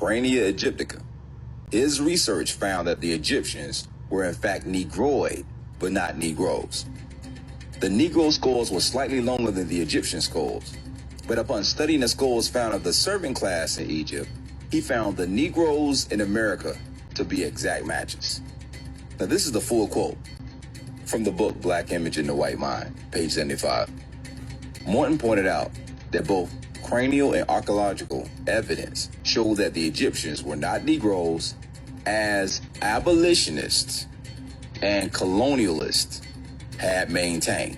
Crania aegyptica. His research found that the Egyptians were in fact Negroid, but not Negroes. The Negro skulls were slightly longer than the Egyptian skulls, but upon studying the skulls found of the servant class in Egypt, he found the Negroes in America to be exact matches. Now this is the full quote from the book Black Image in the White Mind, page 75. Morton pointed out that both cranial and archaeological evidence showed that the Egyptians were not Negroes, as abolitionists and colonialists had maintained.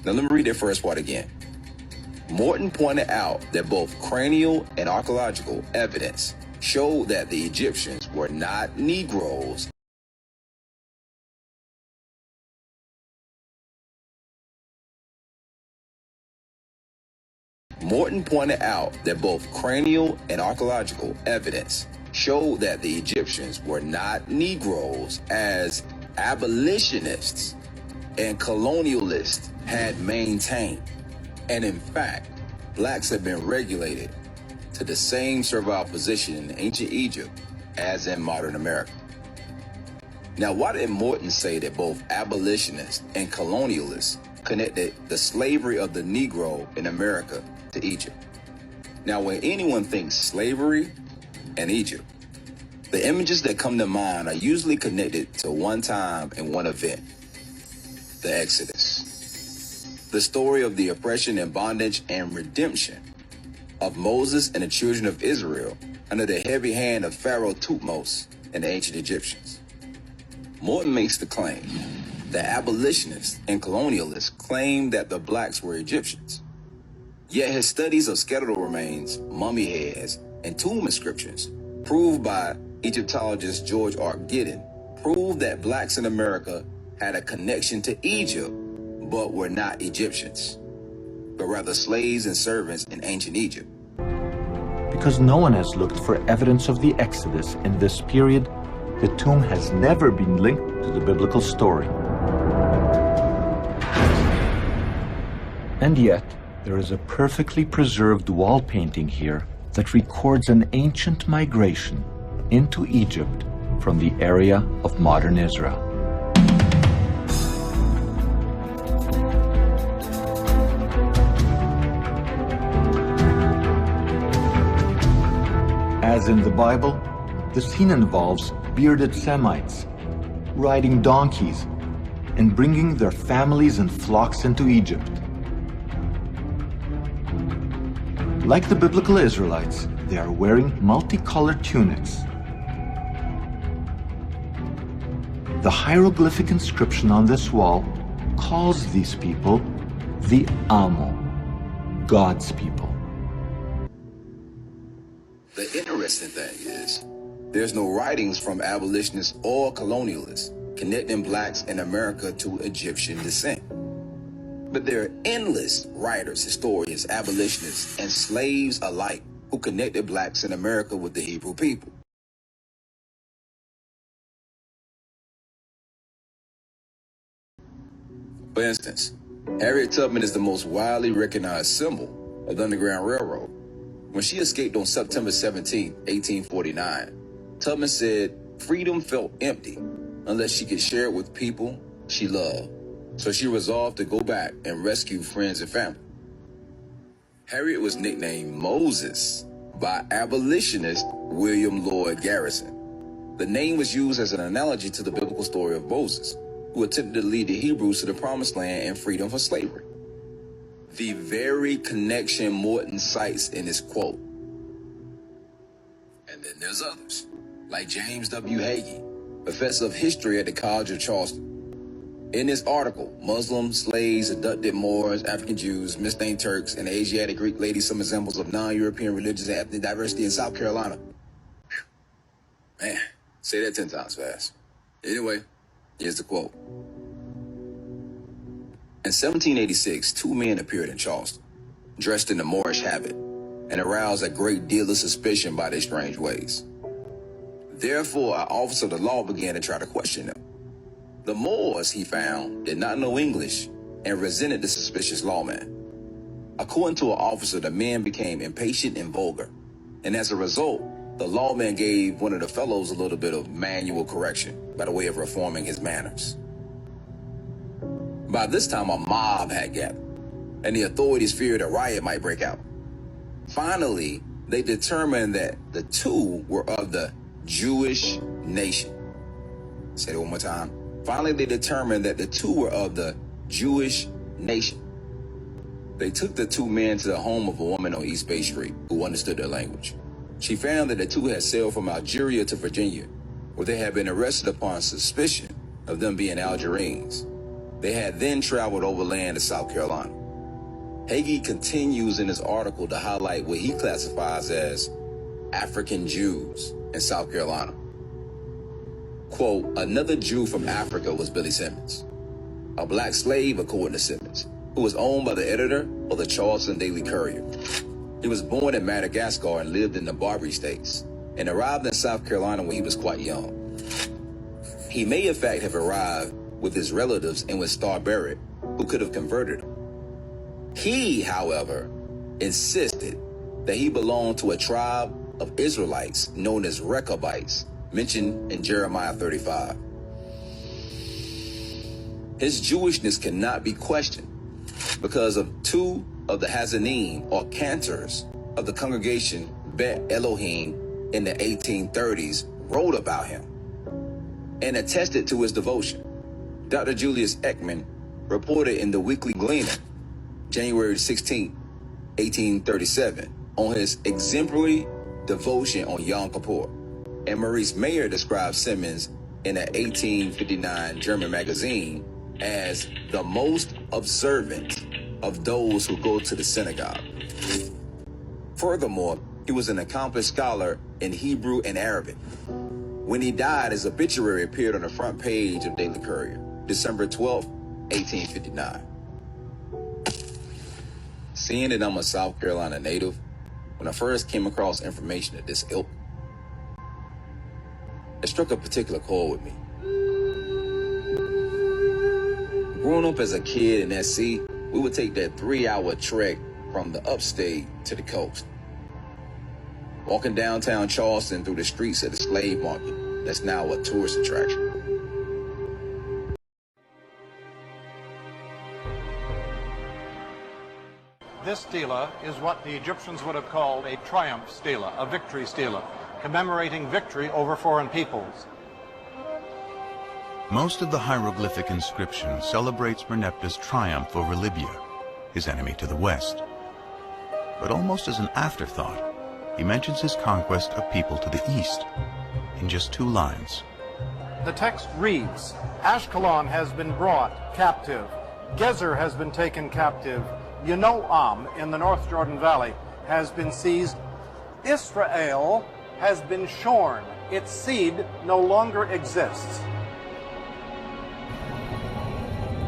Now let me read that first part again. Morton pointed out that both cranial and archaeological evidence showed that the Egyptians were not Negroes. Morton pointed out that both cranial and archaeological evidence showed that the Egyptians were not Negroes, as abolitionists and colonialists had maintained. And in fact, blacks have been regulated to the same servile position in ancient Egypt as in modern America. Now, why did Morton say that both abolitionists and colonialists connected the slavery of the Negro in America to Egypt? Now, when anyone thinks slavery and Egypt, the images that come to mind are usually connected to one time and one event: the Exodus. The story of the oppression and bondage and redemption of Moses and the children of Israel under the heavy hand of Pharaoh Thutmose and the ancient Egyptians. Morton makes the claim that abolitionists and colonialists claim that the blacks were Egyptians. Yet his studies of skeletal remains, mummy heads, and tomb inscriptions, proved by Egyptologist George R. Giddin, prove that blacks in America had a connection to Egypt, but were not Egyptians, but rather slaves and servants in ancient Egypt. Because no one has looked for evidence of the Exodus in this period, the tomb has never been linked to the biblical story. And yet, there is a perfectly preserved wall painting here that records an ancient migration into Egypt from the area of modern Israel. As in the Bible, the scene involves bearded Semites riding donkeys and bringing their families and flocks into Egypt. Like the biblical Israelites, they are wearing multicolored tunics. The hieroglyphic inscription on this wall calls these people the Amo, God's people. The interesting thing is, there's no writings from abolitionists or colonialists connecting blacks in America to Egyptian descent. But there are endless writers, historians, abolitionists, and slaves alike who connected blacks in America with the Hebrew people. For instance, Harriet Tubman is the most widely recognized symbol of the Underground Railroad. When she escaped on September 17, 1849, Tubman said freedom felt empty unless she could share it with people she loved. So she resolved to go back and rescue friends and family. Harriet was nicknamed Moses by abolitionist William Lloyd Garrison. The name was used as an analogy to the biblical story of Moses, who attempted to lead the Hebrews to the promised land and freedom from slavery. The very connection Morton cites in his quote. And then there's others, like James W. Hagee, professor of history at the College of Charleston. In this article, Muslims, slaves, abducted Moors, African Jews, misnamed Turks, and Asiatic Greek ladies, some examples of non-European religious and ethnic diversity in South Carolina. Whew. Man, say that 10 times fast. Anyway, here's the quote. In 1786, two men appeared in Charleston, dressed in the Moorish habit, and aroused a great deal of suspicion by their strange ways. Therefore, an officer of the law began to try to question them. The Moors, he found, did not know English and resented the suspicious lawman. According to an officer, the men became impatient and vulgar, and as a result, the lawman gave one of the fellows a little bit of manual correction by the way of reforming his manners. By this time, a mob had gathered, and the authorities feared a riot might break out. Finally, they determined that the two were of the Jewish nation. Say it one more time. Finally, they determined that the two were of the Jewish nation. They took the two men to the home of a woman on East Bay Street who understood their language. She found that the two had sailed from Algeria to Virginia, where they had been arrested upon suspicion of them being Algerines. They had then traveled overland to South Carolina. Hagee continues in his article to highlight what he classifies as African Jews in South Carolina. Quote, another Jew from Africa was Billy Simmons, a black slave, according to Simmons, who was owned by the editor of the Charleston Daily Courier. He was born in Madagascar and lived in the Barbary States, and arrived in South Carolina when he was quite young. He may in fact have arrived with his relatives and with Star Barrett, who could have converted him. He, however, insisted that he belonged to a tribe of Israelites known as Rechabites, mentioned in Jeremiah 35. His Jewishness cannot be questioned because of two of the Hazanim, or cantors, of the congregation Bet Elohim in the 1830s wrote about him and attested to his devotion. Dr. Julius Ekman reported in the Weekly Gleaner, January 16, 1837, on his exemplary devotion on Yom Kippur. And Maurice Mayer described Simmons in an 1859 German magazine as the most observant of those who go to the synagogue. Furthermore, he was an accomplished scholar in Hebrew and Arabic. When he died, his obituary appeared on the front page of Daily Courier, December 12, 1859. Seeing that I'm a South Carolina native, when I first came across information of this ilk, it struck a particular chord with me. Growing up as a kid in SC, we would take that 3-hour trek from the upstate to the coast. Walking downtown Charleston through the streets of the slave market, that's now a tourist attraction. This stela is what the Egyptians would have called a triumph stela, a victory stela, commemorating victory over foreign peoples. Most of the hieroglyphic inscription celebrates Merneptah's triumph over Libya, his enemy to the west. But almost as an afterthought, he mentions his conquest of people to the east in just 2 lines. The text reads, Ashkelon has been brought captive, Gezer has been taken captive, Yanoam in the North Jordan Valley has been seized, Israel has been shorn, its seed no longer exists.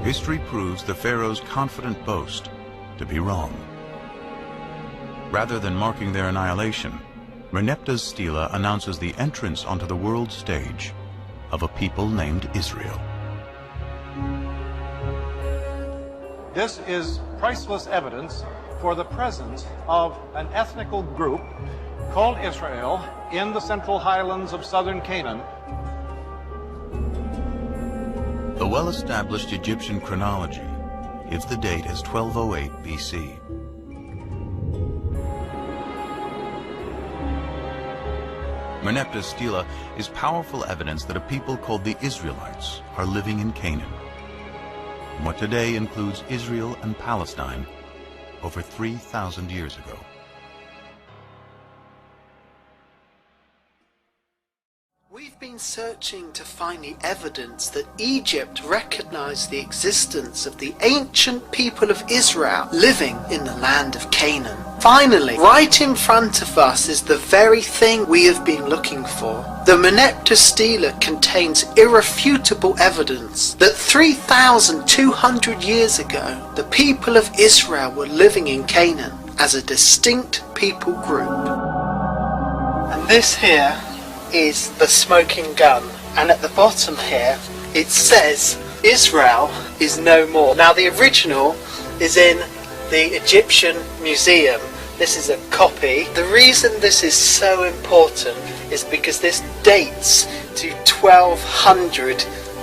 History proves the pharaoh's confident boast to be wrong. Rather than marking their annihilation, Merneptah's stela announces the entrance onto the world stage of a people named Israel. This is priceless evidence for the presence of an ethnical group called Israel in the central highlands of southern Canaan. The well-established Egyptian chronology gives the date as 1208 BC. Merneptah's stela is powerful evidence that a people called the Israelites are living in Canaan, in what today includes Israel and Palestine, over 3,000 years ago. We've been searching to find the evidence that Egypt recognized the existence of the ancient people of Israel living in the land of Canaan. Finally, right in front of us is the very thing we have been looking for. The Merneptah stela contains irrefutable evidence that 3,200 years ago, the people of Israel were living in Canaan as a distinct people group. And this here is the smoking gun, and at the bottom here it says Israel is no more. Now the original is in the Egyptian Museum, This is a copy. The reason this is so important is because this dates to 1200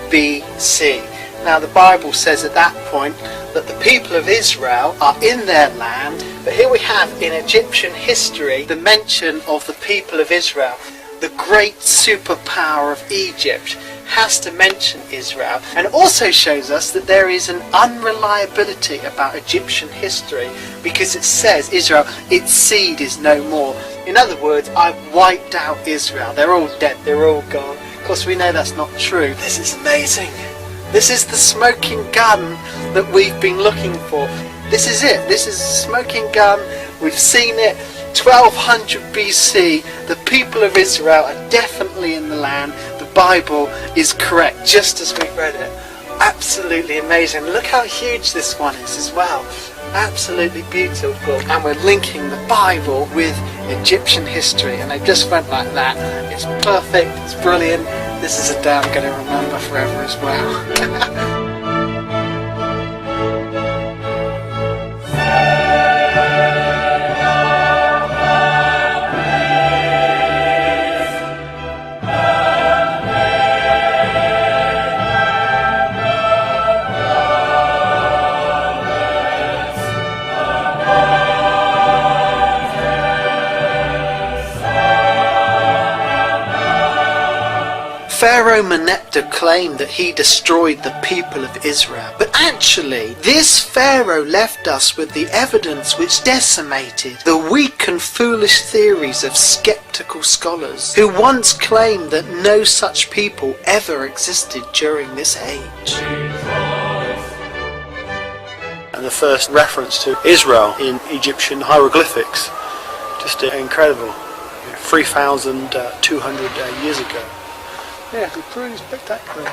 BC. Now the Bible says at that point that the people of Israel are in their land, but here we have in Egyptian history the mention of the people of Israel. The great superpower of Egypt has to mention Israel, and also shows us that there is an unreliability about Egyptian history, because it says Israel, its seed is no more. In other words, I've wiped out Israel. They're all dead, they're all gone. Of course we know that's not true. This is amazing. This is the smoking gun that we've been looking for. This is it. This is a smoking gun. We've seen it. 1200 BC. The people of Israel are definitely in the land. The Bible is correct, just as we read it. Absolutely amazing. Look how huge this one is as well. Absolutely beautiful. And we're linking the Bible with Egyptian history, and they just went like that. It's perfect. It's brilliant. This is a day I'm going to remember forever as well. Pharaoh Merneptah claimed that he destroyed the people of Israel, but actually this Pharaoh left us with the evidence which decimated the weak and foolish theories of skeptical scholars who once claimed that no such people ever existed during this age. And the first reference to Israel in Egyptian hieroglyphics, just incredible, 3,200 years ago. Yeah, it's pretty spectacular.